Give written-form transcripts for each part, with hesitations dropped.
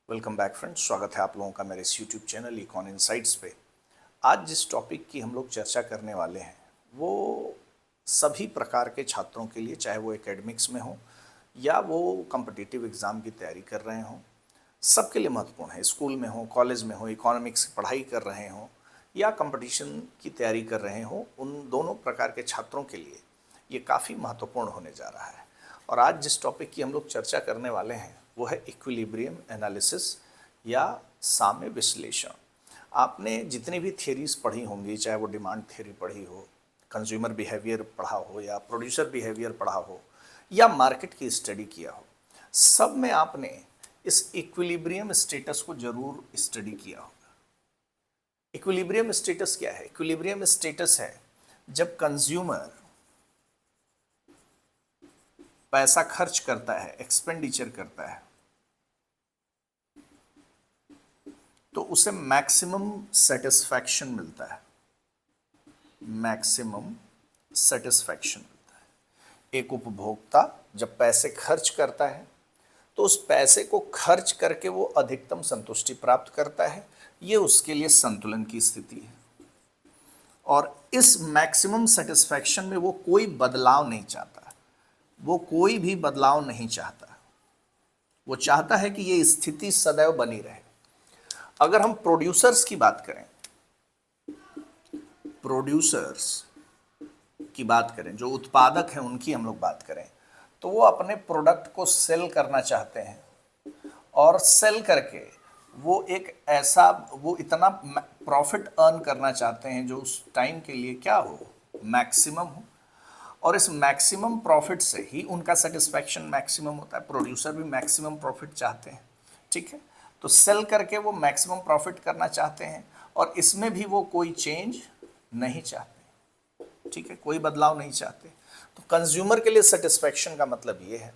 Welcome back friends, स्वागत है आप लोगों का मेरे इस यूट्यूब चैनल इकॉन इनसाइट्स पे। आज जिस टॉपिक की हम लोग चर्चा करने वाले हैं वो सभी प्रकार के छात्रों के लिए, चाहे वो एकेडमिक्स में हो या वो कॉम्पिटिटिव एग्ज़ाम की तैयारी कर रहे हों, सबके लिए महत्वपूर्ण है। स्कूल में हो, कॉलेज में हो, इकोनॉमिक्स की पढ़ाई कर रहे हों या कंपटीशन की तैयारी कर रहे हों, उन दोनों प्रकार के छात्रों के लिए ये काफ़ी महत्वपूर्ण होने जा रहा है। और आज जिस टॉपिक की हम लोग चर्चा करने वाले हैं वो है इक्विलिब्रियम एनालिसिस या साम्य विश्लेषण। आपने जितनी भी थियरीज पढ़ी होंगी, चाहे वो डिमांड थियरी पढ़ी हो, कंज्यूमर बिहेवियर पढ़ा हो या प्रोड्यूसर बिहेवियर पढ़ा हो या मार्केट की स्टडी किया हो, सब में आपने इस इक्विलिब्रियम स्टेटस को जरूर स्टडी किया होगा। इक्विलिब्रियम स्टेटस क्या है? इक्विलिब्रियम स्टेटस है जब कंज्यूमर पैसा खर्च करता है, एक्सपेंडिचर करता है, तो उसे मैक्सिमम सेटिस्फैक्शन मिलता है। मैक्सिमम सेटिस्फैक्शन मिलता है। एक उपभोक्ता जब पैसे खर्च करता है तो उस पैसे को खर्च करके वो अधिकतम संतुष्टि प्राप्त करता है। ये उसके लिए संतुलन की स्थिति है और इस मैक्सिमम सेटिस्फैक्शन में वो कोई बदलाव नहीं चाहता। वो कोई भी बदलाव नहीं चाहता। वो चाहता है कि ये स्थिति सदैव बनी रहे। अगर हम प्रोड्यूसर्स की बात करें, प्रोड्यूसर्स की बात करें, जो उत्पादक हैं, उनकी हम लोग बात करें, तो वो अपने प्रोडक्ट को सेल करना चाहते हैं और सेल करके वो इतना प्रॉफिट अर्न करना चाहते हैं जो उस टाइम के लिए क्या हो, मैक्सिमम हो। और इस मैक्सिमम प्रॉफिट से ही उनका सेटिस्फैक्शन मैक्सिमम होता है। प्रोड्यूसर भी मैक्सिमम प्रॉफिट चाहते हैं, ठीक है। तो सेल करके वो मैक्सिमम प्रॉफिट करना चाहते हैं और इसमें भी वो कोई चेंज नहीं चाहते, ठीक है, कोई बदलाव नहीं चाहते। तो कंज्यूमर के लिए सेटिस्फैक्शन का मतलब ये है,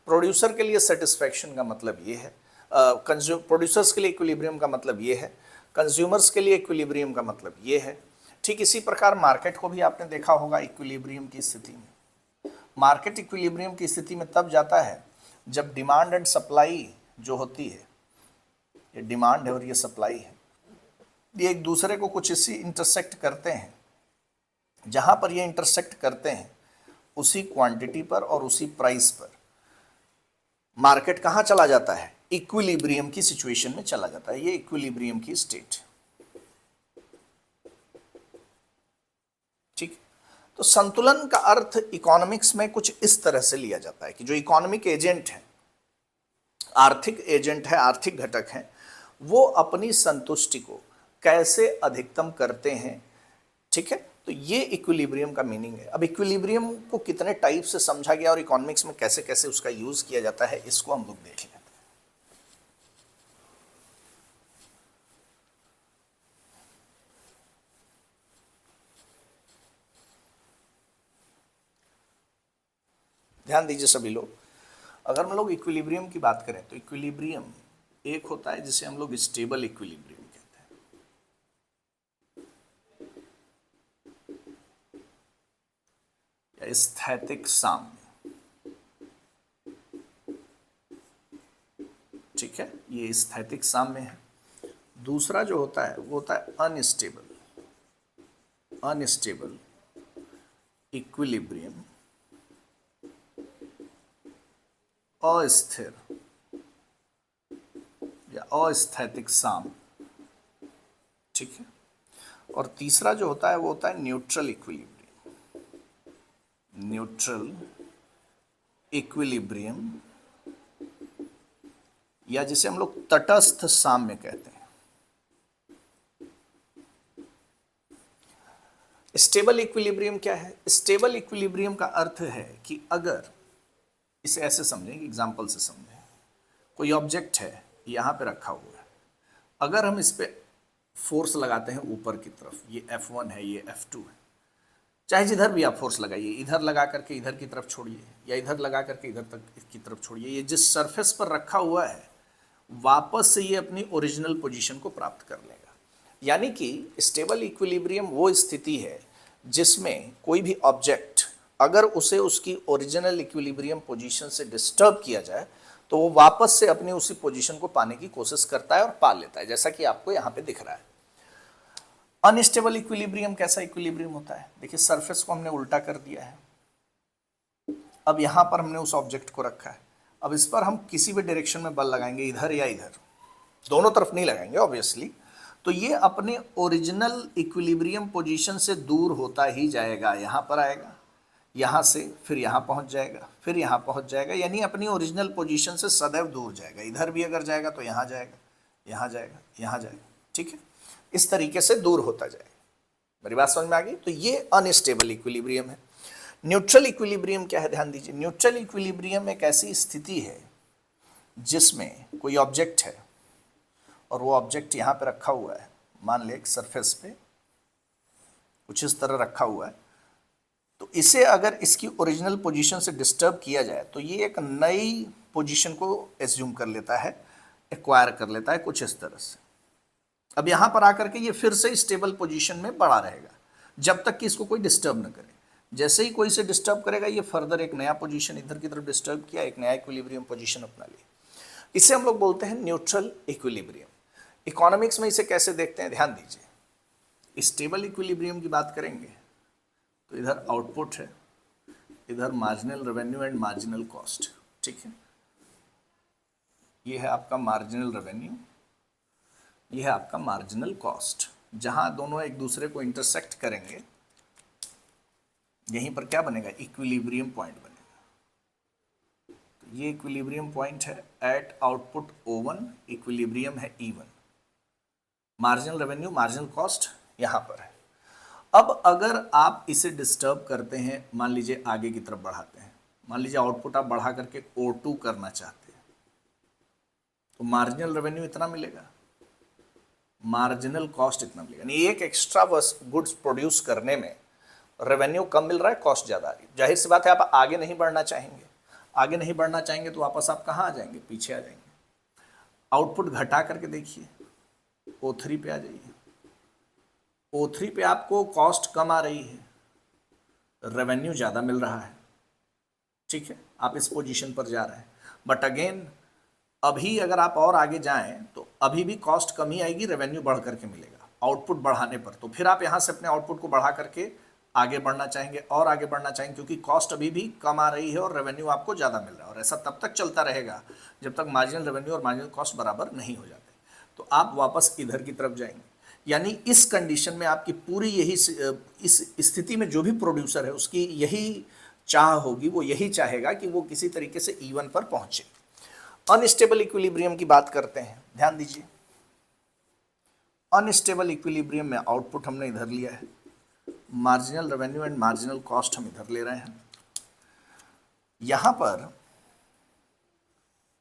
प्रोड्यूसर के लिए सेटिस्फैक्शन का मतलब ये है, प्रोड्यूसर्स के लिए इक्विलिब्रियम का मतलब ये है, कंज्यूमर्स के लिए इक्विलिब्रियम का मतलब ये है। ठीक इसी प्रकार मार्केट को भी आपने देखा होगा इक्विलिब्रियम की स्थिति में। मार्केट इक्विलिब्रियम की स्थिति में तब जाता है जब डिमांड एंड सप्लाई जो होती है, ये डिमांड है और ये सप्लाई है, ये एक दूसरे को कुछ इसी इंटरसेक्ट करते हैं। जहां पर ये इंटरसेक्ट करते हैं उसी क्वांटिटी पर और उसी प्राइस पर मार्केट कहां चला जाता है? इक्विलिब्रियम की सिचुएशन में चला जाता है। ये इक्विलिब्रियम की स्टेट, ठीक। तो संतुलन का अर्थ इकोनॉमिक्स में कुछ इस तरह से लिया जाता है कि जो इकोनॉमिक एजेंट है, आर्थिक एजेंट है, आर्थिक घटक है, वो अपनी संतुष्टि को कैसे अधिकतम करते हैं, ठीक है। तो ये इक्विलिब्रियम का मीनिंग है। अब इक्विलिब्रियम को कितने टाइप से समझा गया और इकोनॉमिक्स में कैसे कैसे उसका यूज किया जाता है, इसको हम लोग देख लें। ध्यान दीजिए सभी लोग। अगर हम लोग इक्विलिब्रियम की बात करें तो इक्विलिब्रियम एक होता है जिसे हम लोग स्टेबल इक्विलिब्रियम कहते हैं, या स्थैतिक साम्य, ठीक है, ये स्थैतिक साम्य है। दूसरा जो होता है वो होता है अनस्टेबल, अनस्टेबल इक्विलिब्रियम, अस्थिर या अस्थैतिक साम्य, ठीक है। और तीसरा जो होता है वो होता है न्यूट्रल इक्विलिब्रियम, न्यूट्रल इक्विलिब्रियम या जिसे हम लोग तटस्थ साम्य कहते हैं। स्टेबल इक्विलिब्रियम क्या है? स्टेबल इक्विलिब्रियम का अर्थ है कि अगर इसे ऐसे समझें, एग्जाम्पल से समझें, कोई ऑब्जेक्ट है यहाँ पे रखा हुआ है, अगर हम इस पे फोर्स लगाते हैं ऊपर की तरफ, ये F1 है, ये F2 है, चाहे जिधर भी आप फोर्स लगाइए, इधर लगा करके इधर की तरफ छोड़िए या इधर लगा करके इधर तक की तरफ छोड़िए, ये जिस सरफेस पर रखा हुआ है वापस से ये अपनी ओरिजिनल पोजीशन को प्राप्त कर लेगा। यानी कि स्टेबल इक्विलिब्रियम वो स्थिति है जिसमें कोई भी ऑब्जेक्ट अगर उसे उसकी ओरिजिनल इक्विलिब्रियम पोजीशन से डिस्टर्ब किया जाए तो वो वापस से अपनी उसी पोजीशन को पाने की कोशिश करता है और पा लेता है, जैसा कि आपको यहाँ पे दिख रहा है। अनस्टेबल इक्विलिब्रियम कैसा इक्विलिब्रियम होता है? देखिए सरफेस को हमने उल्टा कर दिया है, अब यहाँ पर हमने उस ऑब्जेक्ट को रखा है, अब इस पर हम किसी भी डायरेक्शन में बल लगाएंगे, इधर या इधर, दोनों तरफ नहीं लगाएंगे ऑब्वियसली, तो ये अपने ओरिजिनल इक्विलिब्रियम पोजीशन से दूर होता ही जाएगा। यहाँ पर आएगा, यहाँ से फिर यहाँ पहुँच जाएगा, फिर यहाँ पहुँच जाएगा, यानी अपनी ओरिजिनल पोजीशन से सदैव दूर जाएगा। इधर भी अगर जाएगा तो यहाँ जाएगा, यहाँ जाएगा, यहाँ जाएगा, ठीक है, इस तरीके से दूर होता जाएगा। मेरी बात समझ में आ गई? तो ये अनस्टेबल इक्विलिब्रियम है। न्यूट्रल इक्विलिब्रियम क्या है? ध्यान दीजिए, न्यूट्रल इक्विलिब्रियम एक ऐसी स्थिति है जिसमें कोई ऑब्जेक्ट है और वो ऑब्जेक्ट यहाँ पे रखा हुआ है, मान ले एक सरफेस पे कुछ इस तरह रखा हुआ है, तो इसे अगर इसकी ओरिजिनल पोजीशन से डिस्टर्ब किया जाए तो ये एक नई पोजीशन को एज्यूम कर लेता है, एक्वायर कर लेता है कुछ इस तरह से। अब यहाँ पर आकर के ये फिर से स्टेबल पोजीशन में बड़ा रहेगा जब तक कि इसको कोई डिस्टर्ब न करे। जैसे ही कोई इसे डिस्टर्ब करेगा ये फर्दर एक नया पोजीशन इधर की तरफ डिस्टर्ब किया, एक नया इक्विलिब्रियम पोजीशन अपना लिया। इसे हम लोग बोलते हैं न्यूट्रल इक्विलिब्रियम। इकोनॉमिक्स में इसे कैसे देखते हैं? ध्यान दीजिए, स्टेबल इक्विलिब्रियम की बात करेंगे तो इधर आउटपुट है, इधर marginal revenue and marginal cost, ठीक है, ये है आपका मार्जिनल रेवेन्यू, ये है आपका मार्जिनल कॉस्ट। जहां दोनों एक दूसरे को इंटरसेक्ट करेंगे यहीं पर क्या बनेगा? इक्विलिब्रियम पॉइंट बनेगा। तो ये इक्विलिब्रियम पॉइंट है एट आउटपुट O1, इक्विलिब्रियम है E1। Marginal revenue marginal cost यहाँ पर है। अब अगर आप इसे डिस्टर्ब करते हैं, मान लीजिए आगे की तरफ बढ़ाते हैं, मान लीजिए आउटपुट आप बढ़ा करके O2 करना चाहते हैं, तो मार्जिनल रेवेन्यू इतना मिलेगा, मार्जिनल कॉस्ट इतना मिलेगा। यानी एक एक्स्ट्रा गुड्स प्रोड्यूस करने में रेवेन्यू कम मिल रहा है, कॉस्ट ज़्यादा आ रही है। जाहिर सी बात है आप आगे नहीं बढ़ना चाहेंगे, आगे नहीं बढ़ना चाहेंगे तो वापस आप कहाँ आ जाएंगे? पीछे आ जाएंगे। आउटपुट घटा करके देखिए, O3 पे आ जाइए, O3 पे आपको कॉस्ट कम आ रही है, रेवेन्यू ज़्यादा मिल रहा है, ठीक है, आप इस पोजीशन पर जा रहे हैं। बट अगेन अभी अगर आप और आगे जाएं तो अभी भी कॉस्ट कम ही आएगी, रेवेन्यू बढ़ करके मिलेगा आउटपुट बढ़ाने पर। तो फिर आप यहाँ से अपने आउटपुट को बढ़ा करके आगे बढ़ना चाहेंगे और आगे बढ़ना चाहेंगे, क्योंकि कॉस्ट अभी भी कम आ रही है और रेवेन्यू आपको ज़्यादा मिल रहा है। और ऐसा तब तक चलता रहेगा जब तक मार्जिनल रेवेन्यू और मार्जिनल कॉस्ट बराबर नहीं हो जाते, तो आप वापस इधर की तरफ जाएंगे। यानी इस कंडीशन में आपकी पूरी यही इस स्थिति में जो भी प्रोड्यूसर है उसकी यही चाह होगी, वो यही चाहेगा कि वो किसी तरीके से E1 पर पहुंचे। अनस्टेबल इक्विलिब्रियम की बात करते हैं, ध्यान दीजिए। अनस्टेबल इक्विलिब्रियम में आउटपुट हमने इधर लिया है, marginal revenue and marginal cost हम इधर ले रहे हैं। यहां पर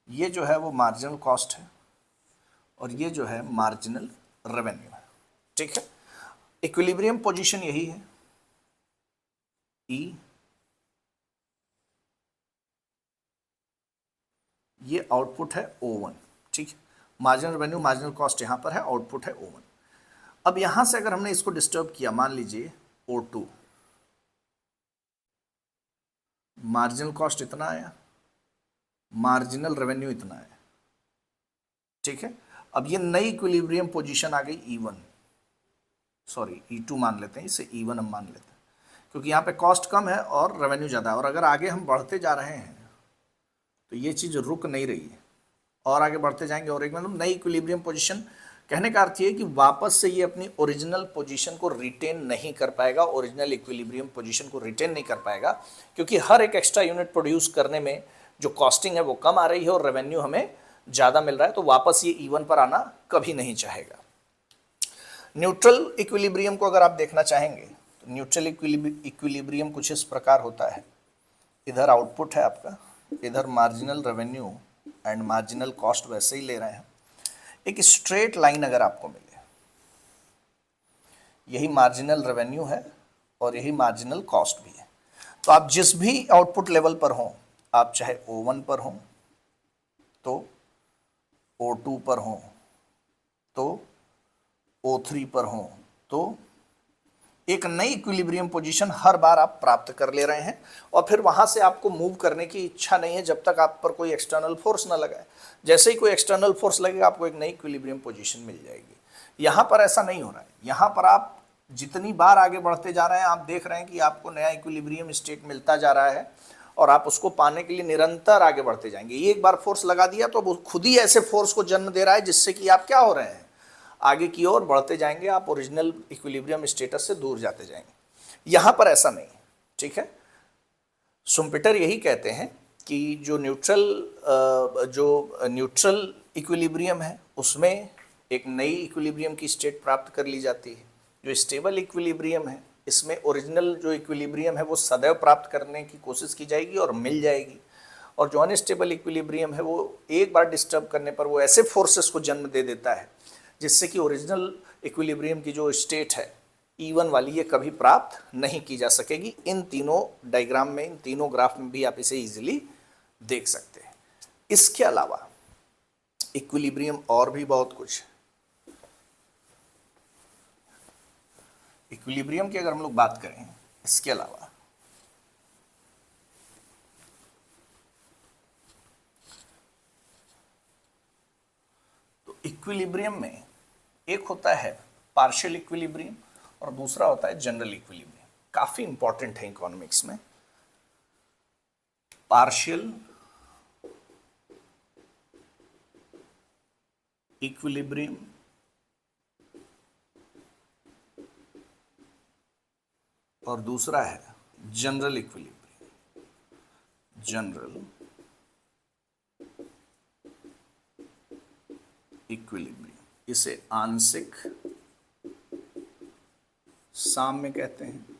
ये जो है वो मार्जिनल कॉस्ट है और ये जो है मार्जिनल रेवेन्यू है, ठीक है। इक्विलिब्रियम पोजीशन यही है, E, ये आउटपुट है O1, ठीक है। मार्जिनल रेवेन्यू मार्जिनल कॉस्ट यहां पर है, आउटपुट है O1। अब यहां से अगर हमने इसको डिस्टर्ब किया, मान लीजिए O2, मार्जिनल कॉस्ट इतना आया, मार्जिनल रेवेन्यू इतना आया, ठीक है। अब ये नई इक्विलिब्रियम पोजीशन आ गई E1, सॉरी E2 मान लेते हैं, इसे E1 हम मान लेते हैं, क्योंकि यहाँ पे कॉस्ट कम है और रेवेन्यू ज़्यादा है। और अगर आगे हम बढ़ते जा रहे हैं तो ये चीज़ रुक नहीं रही है और आगे बढ़ते जाएंगे और एक मतलब नई इक्विलिब्रियम पोजीशन। कहने का अर्थ ये है कि वापस से ये अपनी ओरिजिनल पोजीशन को रिटेन नहीं कर पाएगा, ओरिजिनल इक्विलिब्रियम पोजीशन को रिटेन नहीं कर पाएगा, क्योंकि हर एक एक्स्ट्रा यूनिट प्रोड्यूस करने में जो कॉस्टिंग है वो कम आ रही है और रेवेन्यू हमें ज़्यादा मिल रहा है, तो वापस ये E1 पर आना कभी नहीं चाहेगा। न्यूट्रल इक्विलिब्रियम को अगर आप देखना चाहेंगे तो न्यूट्रल इक्विलिब्रियम कुछ इस प्रकार होता है। इधर आउटपुट है आपका, इधर marginal revenue and marginal cost वैसे ही ले रहे हैं। एक स्ट्रेट लाइन अगर आपको मिले, यही मार्जिनल रेवेन्यू है और यही मार्जिनल कॉस्ट भी है, तो आप जिस भी आउटपुट लेवल पर हों, आप चाहे O1 पर हों तो O2 पर हों तो O3 पर हों तो एक नई इक्विलिब्रियम पोजीशन हर बार आप प्राप्त कर ले रहे हैं और फिर वहां से आपको मूव करने की इच्छा नहीं है जब तक आप पर कोई एक्सटर्नल फोर्स ना लगाए। जैसे ही कोई एक्सटर्नल फोर्स लगेगा आपको एक नई इक्विलिब्रियम पोजीशन मिल जाएगी। यहाँ पर ऐसा नहीं हो रहा है। यहाँ पर आप जितनी बार आगे बढ़ते जा रहे हैं आप देख रहे हैं कि आपको नया इक्विलिब्रियम स्टेट मिलता जा रहा है और आप उसको पाने के लिए निरंतर आगे बढ़ते जाएंगे। एक बार फोर्स लगा दिया तो वो खुद ही ऐसे फोर्स को जन्म दे रहा है जिससे कि आप क्या हो रहे हैं, आगे की ओर बढ़ते जाएंगे, आप ओरिजिनल इक्विलिब्रियम स्टेटस से दूर जाते जाएंगे। यहाँ पर ऐसा नहीं, ठीक है। शुम्पेटर यही कहते हैं कि जो न्यूट्रल इक्विलिब्रियम है उसमें एक नई इक्विलिब्रियम की स्टेट प्राप्त कर ली जाती है। जो स्टेबल इक्विलिब्रियम है इसमें ओरिजिनल जो इक्विलिब्रियम है वो सदैव प्राप्त करने की कोशिश की जाएगी और मिल जाएगी। और जो अनस्टेबल इक्विलिब्रियम है वो एक बार डिस्टर्ब करने पर वो ऐसे फोर्सेस को जन्म दे देता है जिससे कि ओरिजिनल इक्विलिब्रियम की जो स्टेट है E1 वाली ये कभी प्राप्त नहीं की जा सकेगी। इन तीनों डायग्राम में, इन तीनों ग्राफ में भी आप इसे इजीली देख सकते हैं। इसके अलावा इक्विलिब्रियम और भी बहुत कुछ, इक्विलिब्रियम की अगर हम लोग बात करें इसके अलावा तो इक्विलिब्रियम में एक होता है पार्शियल इक्विलिब्रियम और दूसरा होता है जनरल इक्विलिब्रियम। काफी इंपॉर्टेंट है इकोनॉमिक्स में। पार्शियल इक्विलिब्रियम और दूसरा है जनरल इक्विलिब्रियम। जनरल इक्विलिब्रियम इसे आंशिक साम्य कहते हैं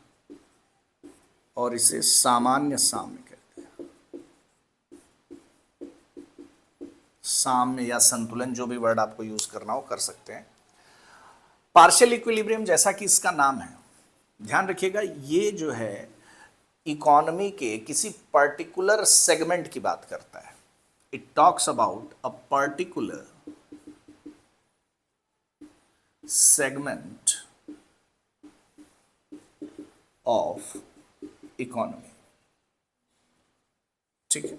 और इसे सामान्य साम्य कहते हैं। साम्य या संतुलन, जो भी वर्ड आपको यूज करना हो कर सकते हैं। पार्शियल इक्विलिब्रियम जैसा कि इसका नाम है, ध्यान रखिएगा, ये जो है इकोनॉमी के किसी पर्टिकुलर सेगमेंट की बात करता है। It talks about a particular segment of economy, ठीक है।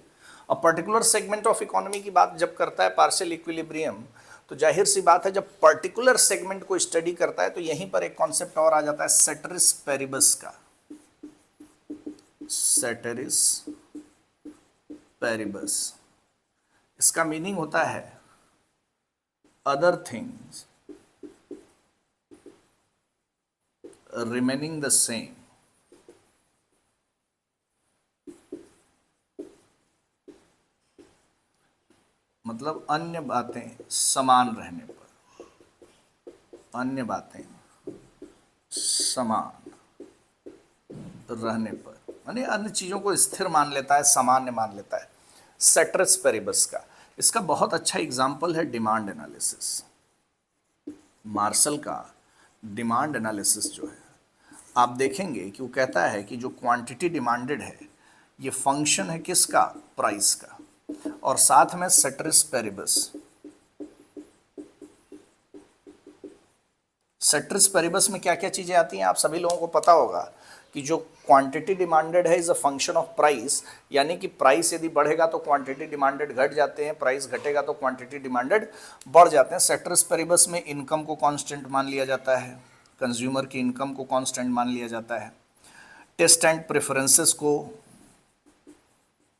A particular segment of economy की बात जब करता है पार्शियल इक्विलिब्रियम, तो जाहिर सी बात है जब पर्टिकुलर सेगमेंट को स्टडी करता है तो यहीं पर एक कॉन्सेप्ट और आ जाता है सेटरिस पेरिबस का। सेटरिस पेरिबस, इसका मीनिंग होता है other things remaining the same. मतलब अन्य बातें समान रहने पर, अन्य बातें समान रहने पर, यानी अन्य चीज़ों को स्थिर मान लेता है, सामान्य मान लेता है, सेटरिस पेरिबस का। इसका बहुत अच्छा एग्जाम्पल है डिमांड एनालिसिस। मार्शल का डिमांड एनालिसिस जो है, आप देखेंगे कि वो कहता है कि जो क्वांटिटी डिमांडेड है ये फंक्शन है किसका, प्राइस का। और साथ में सेटरिस पेरिबस, सेटरिस पेरिबस में क्या क्या चीजें आती हैं आप सभी लोगों को पता होगा कि जो क्वांटिटी डिमांडेड है is a function of price, यानी कि प्राइस यदि बढ़ेगा तो क्वांटिटी डिमांडेड घट जाते हैं, प्राइस घटेगा तो क्वांटिटी डिमांडेड बढ़ जाते हैं। सेटरिस पेरिबस में इनकम को कांस्टेंट मान लिया जाता है, कंज्यूमर की इनकम को कांस्टेंट मान लिया जाता है, टेस्ट एंड प्रेफरेंसेस को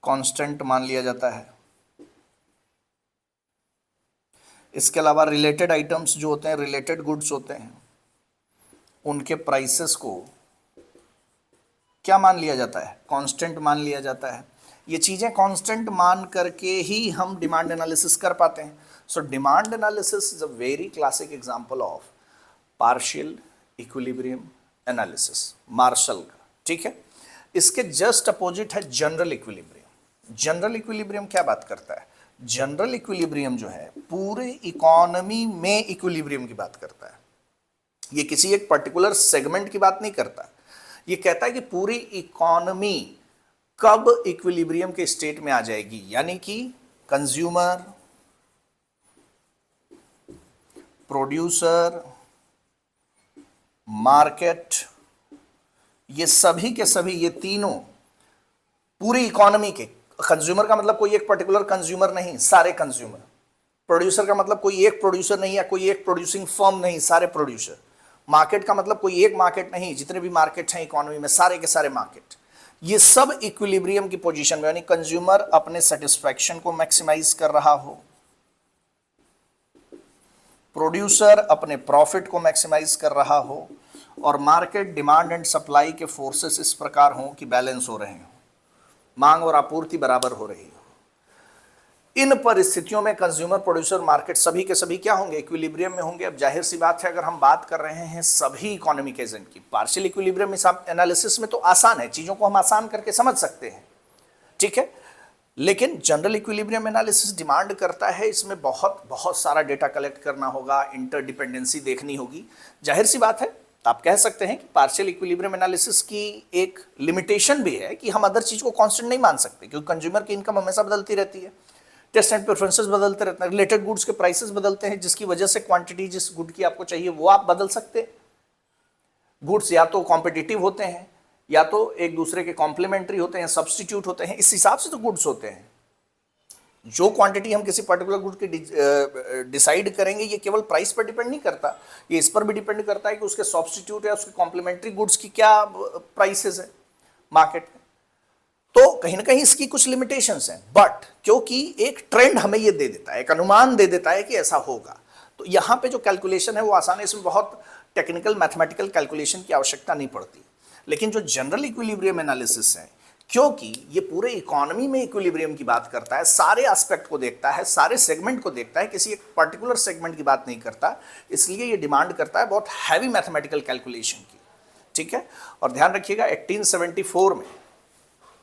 कांस्टेंट मान लिया जाता है। इसके अलावा रिलेटेड आइटम्स जो होते हैं, रिलेटेड गुड्स होते हैं, उनके प्राइसेस को क्या मान लिया जाता है, कांस्टेंट मान लिया जाता है। ये चीज़ें कांस्टेंट मान करके ही हम डिमांड एनालिसिस कर पाते हैं। So demand analysis is a very classic example of partial equilibrium analysis, Marshall का, ठीक है। इसके जस्ट अपोजिट है जनरल इक्विलिब्रियम। जनरल इक्विलिब्रियम क्या बात करता है, जनरल इक्विलिब्रियम जो है पूरे इकोनॉमी में इक्विलिब्रियम की बात करता है। ये किसी एक पर्टिकुलर सेगमेंट की बात नहीं करता, ये कहता है कि पूरी इकोनॉमी कब इक्विलिब्रियम के स्टेट में आ जाएगी, यानी कि कंज्यूमर, प्रोड्यूसर, मार्केट ये सभी के सभी, ये तीनों पूरी इकोनॉमी के, कंज्यूमर का मतलब कोई एक पर्टिकुलर कंज्यूमर नहीं, सारे कंज्यूमर। प्रोड्यूसर का मतलब कोई एक प्रोड्यूसर नहीं या कोई एक प्रोड्यूसिंग फर्म नहीं, सारे प्रोड्यूसर। मार्केट का मतलब कोई एक मार्केट नहीं, जितने भी मार्केट हैं इकोनॉमी में सारे के सारे मार्केट, ये सब इक्विलिब्रियम की पोजीशन में, यानी कंज्यूमर अपने सेटिस्फैक्शन को मैक्सिमाइज कर रहा हो, प्रोड्यूसर अपने प्रॉफिट को मैक्सिमाइज कर रहा हो, और मार्केट डिमांड एंड सप्लाई के फोर्सेस इस प्रकार हों कि बैलेंस हो रहे हो, मांग और आपूर्ति बराबर हो रही हो। इन परिस्थितियों में कंज्यूमर, प्रोड्यूसर, मार्केट सभी के सभी क्या होंगे? इक्विलिब्रियम में होंगे। अब जाहिर सी बात है, अगर हम बात कर रहे हैं सभी इकोनॉमिक एजेंट की, पार्शियल इक्विलिब्रियम एनालिसिस में तो आसान है, चीजों को हम आसान करके समझ सकते हैं, ठीक है। लेकिन जनरल इक्विलिब्रियम एनालिसिस डिमांड करता है, इसमें बहुत बहुत सारा डेटा कलेक्ट करना होगा, इंटरडिपेंडेंसी देखनी होगी। जाहिर सी बात है, आप कह सकते हैं कि पार्शियल इक्विलिब्रियम एनालिसिस की एक लिमिटेशन भी है कि हम अदर चीज को कांस्टेंट नहीं मान सकते, क्योंकि कंज्यूमर की इनकम हमेशा बदलती रहती है, टेस्ट एंड प्रेफरेंसेस बदलते रहते हैं, रिलेटेड गुड्स के प्राइसेस बदलते हैं, जिसकी वजह से क्वांटिटी जिस गुड की आपको चाहिए वो आप बदल सकते हैं। गुड्स या तो कॉम्पिटिटिव होते हैं, या तो एक दूसरे के कॉम्प्लीमेंट्री होते हैं, सब्स्टिट्यूट होते हैं, इस हिसाब से तो गुड्स होते हैं। जो क्वांटिटी हम किसी पर्टिकुलर गुड की डिसाइड करेंगे, ये केवल प्राइस पर डिपेंड नहीं करता, ये इस पर भी डिपेंड करता है कि उसके सब्स्टिट्यूट या उसके कॉम्प्लीमेंट्री गुड्स की क्या प्राइसेस है मार्केट में। तो कहीं ना कहीं इसकी कुछ लिमिटेशंस हैं, बट क्योंकि एक ट्रेंड हमें ये दे देता है, एक अनुमान दे देता है कि ऐसा होगा, तो यहाँ पे जो कैलकुलेशन है वो आसान है, इसमें बहुत टेक्निकल मैथमेटिकल कैलकुलेशन की आवश्यकता नहीं पड़ती। लेकिन जो जनरल इक्विलिब्रियम एनालिसिस है, क्योंकि ये पूरे इकोनॉमी में इक्विलिब्रियम की बात करता है, सारे एस्पेक्ट को देखता है, सारे सेगमेंट को देखता है, किसी एक पर्टिकुलर सेगमेंट की बात नहीं करता, इसलिए ये डिमांड करता है बहुत हैवी मैथमेटिकल कैलकुलेशन की, ठीक है। और ध्यान रखिएगा, 1874 में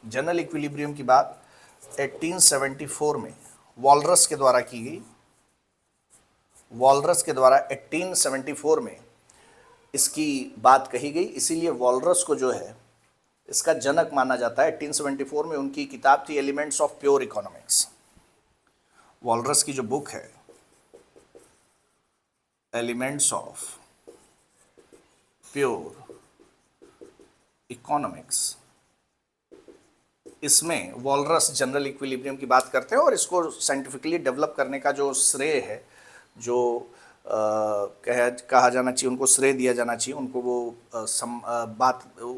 जनरल इक्विलिब्रियम की बात 1874 में वॉलरस के द्वारा की गई। वॉलरस के द्वारा 1874 में इसकी बात कही गई, इसीलिए वॉलरस को जो है इसका जनक माना जाता है। 1874 में उनकी किताब थी elements of pure economics. Walrus की जो बुक है एलिमेंट्स ऑफ प्योर इकोनॉमिक्स, इसमें वॉलरस जनरल इक्विलिब्रियम की बात करते हैं, और इसको साइंटिफिकली डेवलप करने का जो श्रेय है, जो कहा जाना चाहिए, उनको श्रेय दिया जाना चाहिए, उनको वो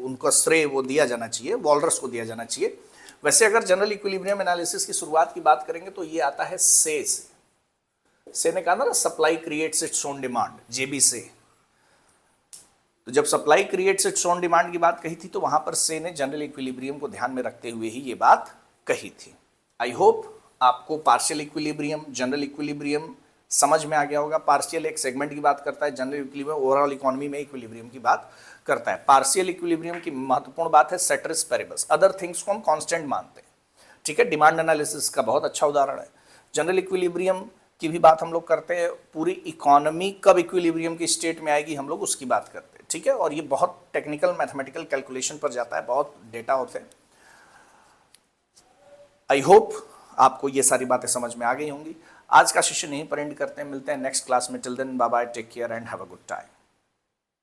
उनका श्रेय वो दिया जाना चाहिए, वॉलरस को दिया जाना चाहिए। वैसे अगर जनरल इक्विलिब्रियम एनालिसिस की शुरुआत की बात करेंगे तो ये आता है से। से ने कहा ना, supply creates its own demand, JB से। तो जब supply creates its own demand की बात कही थी, तो वहां पर से ने जनरल इक्विलिब्रियम को ध्यान में रखते हुए ही ये बात कही थी। आई होप आपको पार्शियल इक्विलिब्रियम, जनरल इक्विलिब्रियम समझ में आ गया होगा। पार्शियल एक सेगमेंट की बात करता है, जनरल इक्विलिब्रियम ओवरऑल इकोनॉमी में इक्विलिब्रियम की बात करता है। पार्शियल इक्विलिब्रियम की महत्वपूर्ण बात है सेटरिस पेरिबस, अदर थिंग्स को हम कांस्टेंट मानते हैं, ठीक है। डिमांड एनालिसिस का बहुत अच्छा उदाहरण है। जनरल इक्विलिब्रियम की भी बात हम लोग करते हैं, पूरी इकोनॉमी कब इक्विलिब्रियम की स्टेट में आएगी हम लोग उसकी बात करते हैं, ठीक है। और ये बहुत टेक्निकल मैथमेटिकल कैलकुलेशन पर जाता है, बहुत डेटा होते हैं। आई होप आपको ये सारी बातें समझ में आ गई होंगी। आज का सेशन यहीं पर एंड करते हैं, मिलते हैं नेक्स्ट क्लास में। Till then bye bye, take care and have a good time.